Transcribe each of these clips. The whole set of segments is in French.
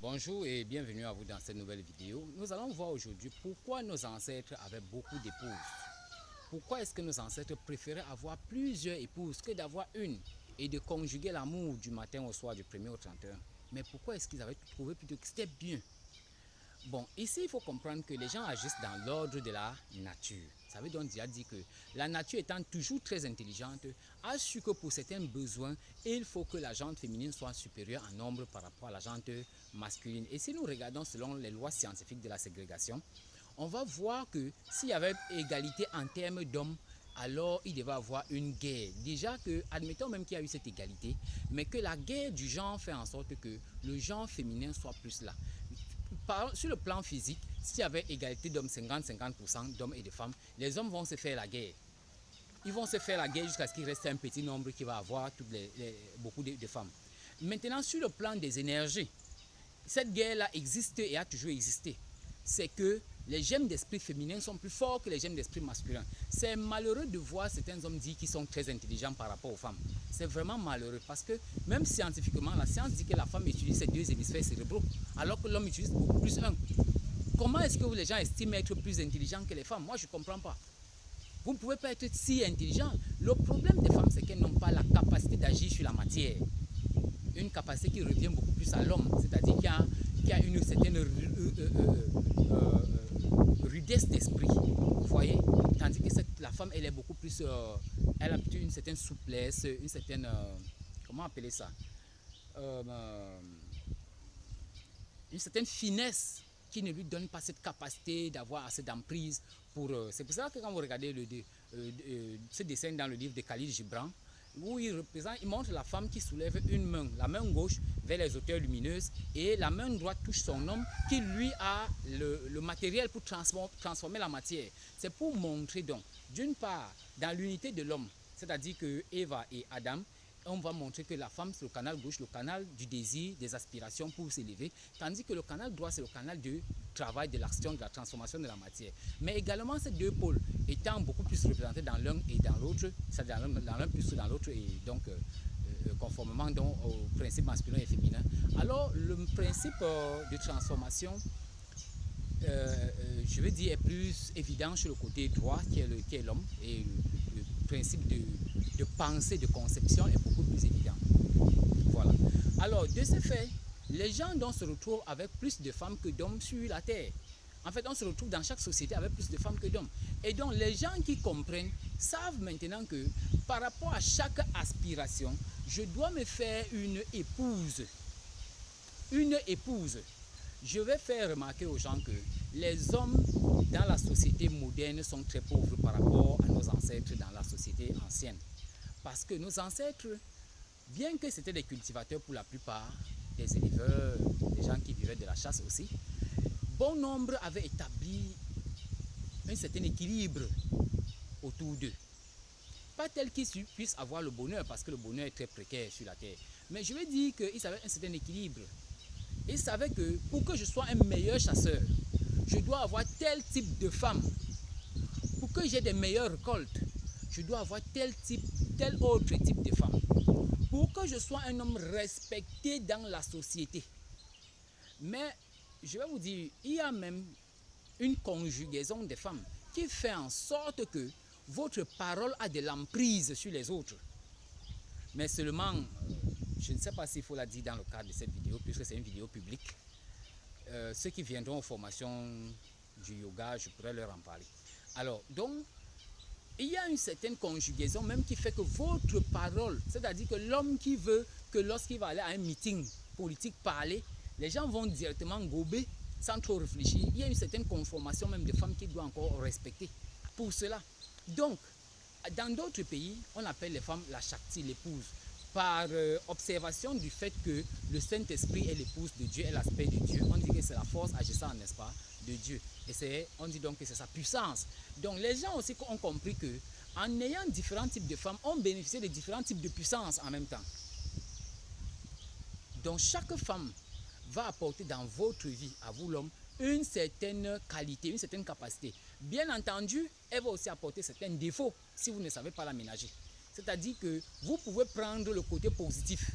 Bonjour et bienvenue à vous dans cette nouvelle vidéo. Nous allons voir aujourd'hui pourquoi nos ancêtres avaient beaucoup d'épouses. Pourquoi est-ce que nos ancêtres préféraient avoir plusieurs épouses que d'avoir une et de conjuguer l'amour du matin au soir, du 1er au 31. Mais pourquoi est-ce qu'ils avaient trouvé plutôt que c'était bien? Bon, ici, il faut comprendre que les gens agissent dans l'ordre de la nature. Ça veut donc dire que la nature étant toujours très intelligente, a su que pour certains besoins, il faut que la jante féminine soit supérieure en nombre par rapport à la jante masculine. Et si nous regardons selon les lois scientifiques de la ségrégation, on va voir que s'il y avait égalité en termes d'hommes, alors il devait avoir une guerre. Déjà que, admettons même qu'il y a eu cette égalité, mais que la guerre du genre fait en sorte que le genre féminin soit plus là. Sur le plan physique, s'il y avait égalité d'hommes, 50-50% d'hommes et de femmes, les hommes vont se faire la guerre. Ils vont se faire la guerre jusqu'à ce qu'il reste un petit nombre qui va avoir beaucoup de femmes. Maintenant, sur le plan des énergies, cette guerre-là existe et a toujours existé. C'est que les gemmes d'esprit féminin sont plus forts que les gemmes d'esprit masculin. C'est malheureux de voir certains hommes dire qu'ils sont très intelligents par rapport aux femmes. C'est vraiment malheureux parce que même scientifiquement, la science dit que la femme utilise ses deux hémisphères cérébraux alors que l'homme utilise beaucoup plus un. Comment est-ce que les gens estiment être plus intelligents que les femmes? Moi, je ne comprends pas. Vous ne pouvez pas être si intelligent. Le problème des femmes, c'est qu'elles n'ont pas la capacité d'agir sur la matière. Une capacité qui revient beaucoup plus à l'homme, c'est-à-dire qu'il y a une certaine rudesse d'esprit, vous voyez, tandis que la femme, elle est beaucoup plus, elle a une certaine souplesse, une certaine, comment appeler ça, une certaine finesse qui ne lui donne pas cette capacité d'avoir assez d'emprise pour... c'est pour ça que quand vous regardez ce dessin dans le livre de Khalil Gibran, où il montre la femme qui soulève une main, la main gauche vers les hauteurs lumineuses et la main droite touche son homme qui lui a le matériel pour transformer la matière. C'est pour montrer donc, d'une part, dans l'unité de l'homme, c'est-à-dire que Eva et Adam, on va montrer que la femme c'est le canal gauche, le canal du désir, des aspirations pour s'élever, tandis que le canal droit c'est le canal du travail, de l'action, de la transformation de la matière. Mais également ces deux pôles étant beaucoup plus représentés dans l'un et dans l'autre, c'est-à-dire dans l'un plus que dans l'autre et donc conformément donc, au principe masculin et féminin. Alors le principe de transformation je veux dire, est plus évident sur le côté droit qui est l'homme et le principe de pensée, de conception est beaucoup plus évident. Voilà. Alors, de ce fait, les gens donc se retrouvent avec plus de femmes que d'hommes sur la terre. En fait, on se retrouve dans chaque société avec plus de femmes que d'hommes. Et donc, les gens qui comprennent savent maintenant que par rapport à chaque aspiration, je dois me faire une épouse. Une épouse. Je vais faire remarquer aux gens que les hommes dans la société moderne sont très pauvres par rapport à nos ancêtres dans la société ancienne. Parce que nos ancêtres, bien que c'était des cultivateurs pour la plupart, des éleveurs, des gens qui vivaient de la chasse aussi, bon nombre avaient établi un certain équilibre autour d'eux. Pas tel qu'ils puissent avoir le bonheur, parce que le bonheur est très précaire sur la terre. Mais je veux dire qu'ils avaient un certain équilibre. Ils savaient que pour que je sois un meilleur chasseur, je dois avoir tel type de femme. Pour que j'ai des meilleures récoltes, je dois avoir tel autre type de femme. Pour que je sois un homme respecté dans la société. Mais je vais vous dire, il y a même une conjugaison des femmes qui fait en sorte que votre parole a de l'emprise sur les autres. Mais seulement, je ne sais pas s'il faut la dire dans le cadre de cette vidéo, puisque c'est une vidéo publique. Ceux qui viendront aux formations du yoga, je pourrais leur en parler. Alors, donc, il y a une certaine conjugaison même qui fait que votre parole, c'est-à-dire que l'homme qui veut que lorsqu'il va aller à un meeting politique parler, les gens vont directement gober sans trop réfléchir. Il y a une certaine conformation même des femmes qu'il doit encore respecter pour cela. Donc, dans d'autres pays, on appelle les femmes la Shakti, l'épouse, par observation du fait que le Saint-Esprit est l'épouse de Dieu, est l'aspect de Dieu. On dit que c'est la force agissant, n'est-ce pas, de Dieu. Et on dit donc que c'est sa puissance. Donc les gens aussi ont compris que en ayant différents types de femmes, on bénéficie de différents types de puissance en même temps. Donc chaque femme va apporter dans votre vie, à vous l'homme, une certaine qualité, une certaine capacité. Bien entendu, elle va aussi apporter certains défauts si vous ne savez pas l'aménager. C'est-à-dire que vous pouvez prendre le côté positif.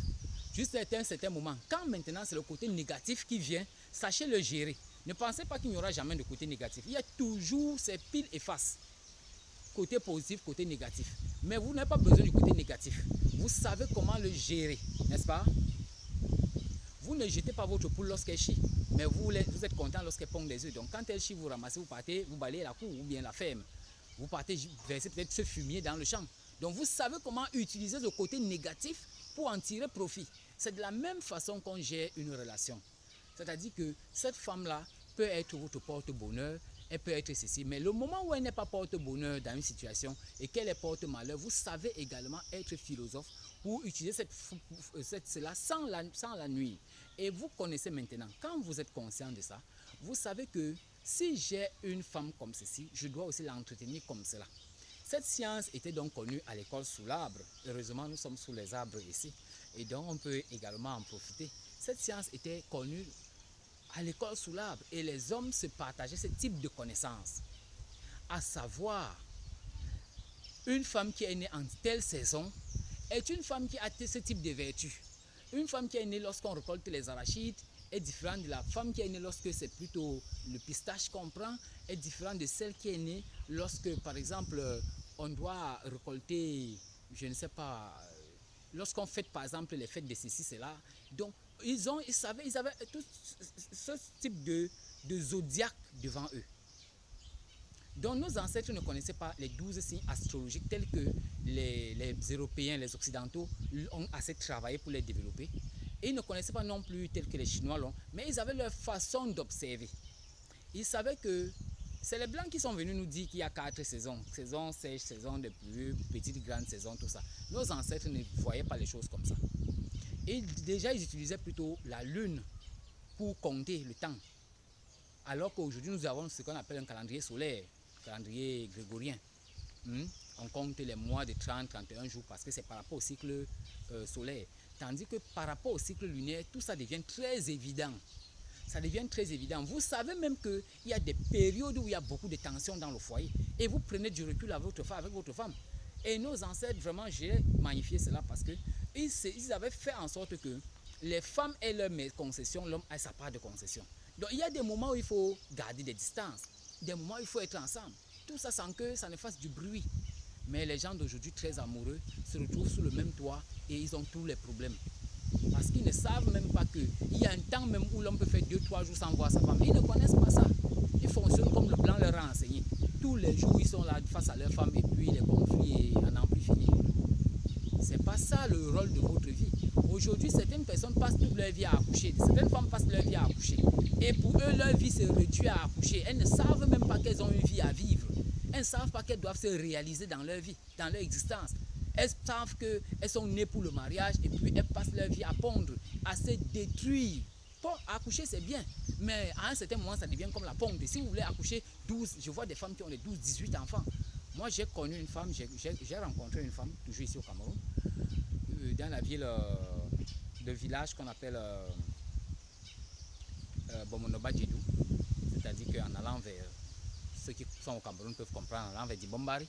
Jusqu'à un certain moment. Quand maintenant c'est le côté négatif qui vient, sachez le gérer. Ne pensez pas qu'il n'y aura jamais de côté négatif. Il y a toujours ces pile et face. Côté positif, côté négatif. Mais vous n'avez pas besoin du côté négatif. Vous savez comment le gérer, n'est-ce pas? Vous ne jetez pas votre poule lorsqu'elle chie, mais vous êtes content lorsqu'elle pond des œufs. Donc quand elle chie, vous ramassez, vous partez, vous balayez la cour ou bien la ferme. Vous partez verser peut-être ce fumier dans le champ. Donc vous savez comment utiliser le côté négatif pour en tirer profit. C'est de la même façon qu'on gère une relation. C'est-à-dire que cette femme-là peut être votre porte-bonheur, elle peut être ceci. Mais le moment où elle n'est pas porte-bonheur dans une situation et qu'elle est porte-malheur, vous savez également être philosophe pour utiliser cela sans la nuire. Et vous connaissez maintenant, quand vous êtes conscient de ça, vous savez que si j'ai une femme comme ceci, je dois aussi l'entretenir comme cela. Cette science était donc connue à l'école sous l'arbre. Heureusement, nous sommes sous les arbres ici. Et donc, on peut également en profiter. Cette science était connue à l'école sous l'arbre. Et les hommes se partageaient ce type de connaissances. À savoir, une femme qui est née en telle saison est une femme qui a ce type de vertus. Une femme qui est née lorsqu'on récolte les arachides est différente de la femme qui est née lorsque c'est plutôt le pistache qu'on prend, est différente de celle qui est née lorsque, par exemple, on doit récolter, je ne sais pas, lorsqu'on fête par exemple les fêtes de ceci, cela. Donc, ils avaient tout ce type de zodiaque devant eux. Donc, nos ancêtres ne connaissaient pas les 12 signes astrologiques tels que les Européens, les Occidentaux ont assez travaillé pour les développer. Et ils ne connaissaient pas non plus tels que les Chinois l'ont, mais ils avaient leur façon d'observer. Ils savaient que c'est les Blancs qui sont venus nous dire qu'il y a 4 saisons. Saison sèche, saison de pluie, petite, grande saison, tout ça. Nos ancêtres ne voyaient pas les choses comme ça. Et déjà, ils utilisaient plutôt la lune pour compter le temps. Alors qu'aujourd'hui, nous avons ce qu'on appelle un calendrier solaire, calendrier grégorien. On compte les mois de 30, 31 jours parce que c'est par rapport au cycle solaire. Tandis que par rapport au cycle lunaire, tout ça devient très évident. Ça devient très évident. Vous savez même qu'il y a des périodes où il y a beaucoup de tensions dans le foyer. Et vous prenez du recul avec votre femme. Et nos ancêtres, vraiment, j'ai magnifié cela parce qu'ils avaient fait en sorte que les femmes aient leur concession, l'homme ait sa part de concession. Donc il y a des moments où il faut garder des distances. Des moments où il faut être ensemble. Tout ça sans que ça ne fasse du bruit. Mais les gens d'aujourd'hui très amoureux se retrouvent sous le même toit et ils ont tous les problèmes. Parce qu'ils ne savent même pas qu'il y a un temps même où l'homme peut faire 2-3 jours sans voir sa femme. Ils ne connaissent pas ça. Ils fonctionnent comme le blanc leur a enseigné. Tous les jours, ils sont là face à leur femme et puis les conflits à n'en plus finir. C'est pas ça le rôle de votre vie. Aujourd'hui, certaines personnes passent toute leur vie à accoucher. Certaines femmes passent leur vie à accoucher. Et pour eux, leur vie se réduit à accoucher. Elles ne savent même pas qu'elles ont une vie à vivre. Elles ne savent pas qu'elles doivent se réaliser dans leur vie, dans leur existence. Elles savent qu'elles sont nées pour le mariage et puis elles passent leur vie à pondre, à se détruire. Bon, accoucher c'est bien, mais à un certain moment ça devient comme la ponte. Si vous voulez accoucher 12, je vois des femmes qui ont les 12, 18 enfants. Moi j'ai connu une femme, j'ai rencontré une femme, toujours ici au Cameroun, dans la ville, le village qu'on appelle Bomonoba Djedou. C'est-à-dire qu'en allant vers, ceux qui sont au Cameroun peuvent comprendre, en allant vers Dibombari,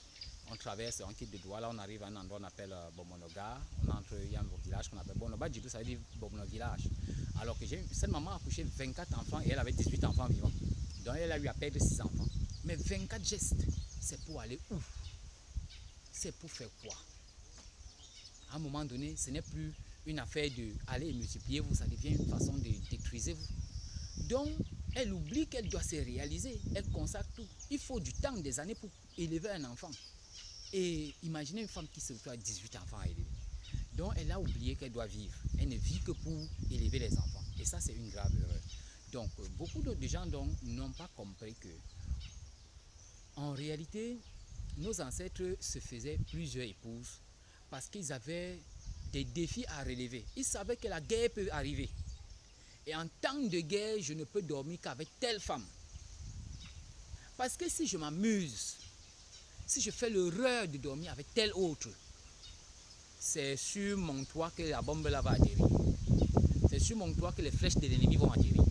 on traverse, on quitte de Douala, on arrive à un endroit qu'on appelle Bomonoga, on entre, il y a un village qu'on appelle Bomonoba Djedou, ça veut dire Bomono village. Alors que cette maman a accouché 24 enfants et elle avait 18 enfants vivants. Donc elle a eu à perdre 6 enfants. Mais 24 gestes, c'est pour aller où? C'est pour faire quoi? À un moment donné, ce n'est plus une affaire d'aller multiplier vous, ça devient une façon de détruire vous. Donc, elle oublie qu'elle doit se réaliser, elle consacre tout. Il faut du temps, des années pour élever un enfant. Et imaginez une femme qui se retrouve à 18 enfants à élever. Donc, elle a oublié qu'elle doit vivre. Elle ne vit que pour élever les enfants. Et ça, c'est une grave erreur. Donc, beaucoup de gens n'ont pas compris que, en réalité, nos ancêtres se faisaient plusieurs épouses parce qu'ils avaient des défis à relever. Ils savaient que la guerre peut arriver. Et en temps de guerre, je ne peux dormir qu'avec telle femme. Parce que si je m'amuse, si je fais l'erreur de dormir avec telle autre, c'est sur mon toit que la bombe là va atterrir. C'est sur mon toit que les flèches de l'ennemi vont atterrir.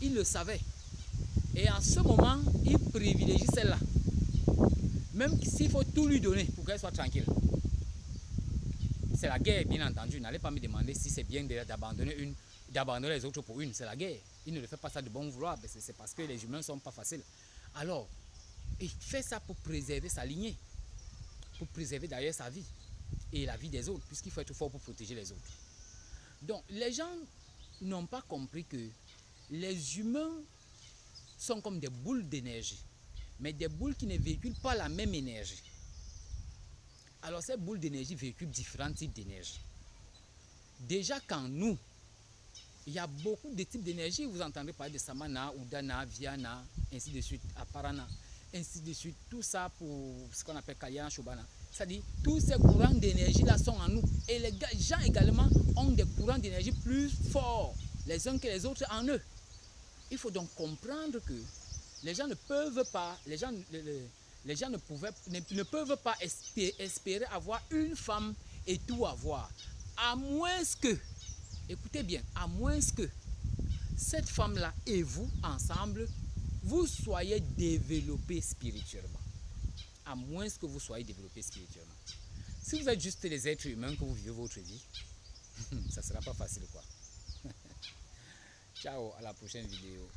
Il le savait. Et en ce moment, il privilégie celle-là. Même s'il faut tout lui donner pour qu'elle soit tranquille. C'est la guerre, bien entendu. N'allez pas me demander si c'est bien d'abandonner les autres pour une. C'est la guerre. Il ne le fait pas ça de bon vouloir. C'est parce que les humains ne sont pas faciles. Alors, il fait ça pour préserver sa lignée. Pour préserver d'ailleurs sa vie. Et la vie des autres. Puisqu'il faut être fort pour protéger les autres. Donc, les gens n'ont pas compris que les humains sont comme des boules d'énergie. Mais des boules qui ne véhiculent pas la même énergie. Alors, ces boules d'énergie véhiculent différents types d'énergie. Déjà, quand nous, il y a beaucoup de types d'énergie. Vous entendez parler de Samana, Udana, Viana, ainsi de suite, Aparana, ainsi de suite. Tout ça pour ce qu'on appelle Kalyana, Shobana. C'est-à-dire, tous ces courants d'énergie-là sont en nous. Et les gens également ont des courants d'énergie plus forts, les uns que les autres en eux. Il faut donc comprendre que les gens ne peuvent pas, les gens ne peuvent pas espérer avoir une femme et tout avoir. À moins que, écoutez bien, à moins que cette femme-là et vous, ensemble, vous soyez développés spirituellement. À moins que vous soyez développés spirituellement. Si vous êtes juste les êtres humains que vous vivez votre vie, ça ne sera pas facile, quoi. Ciao, à la prochaine vidéo.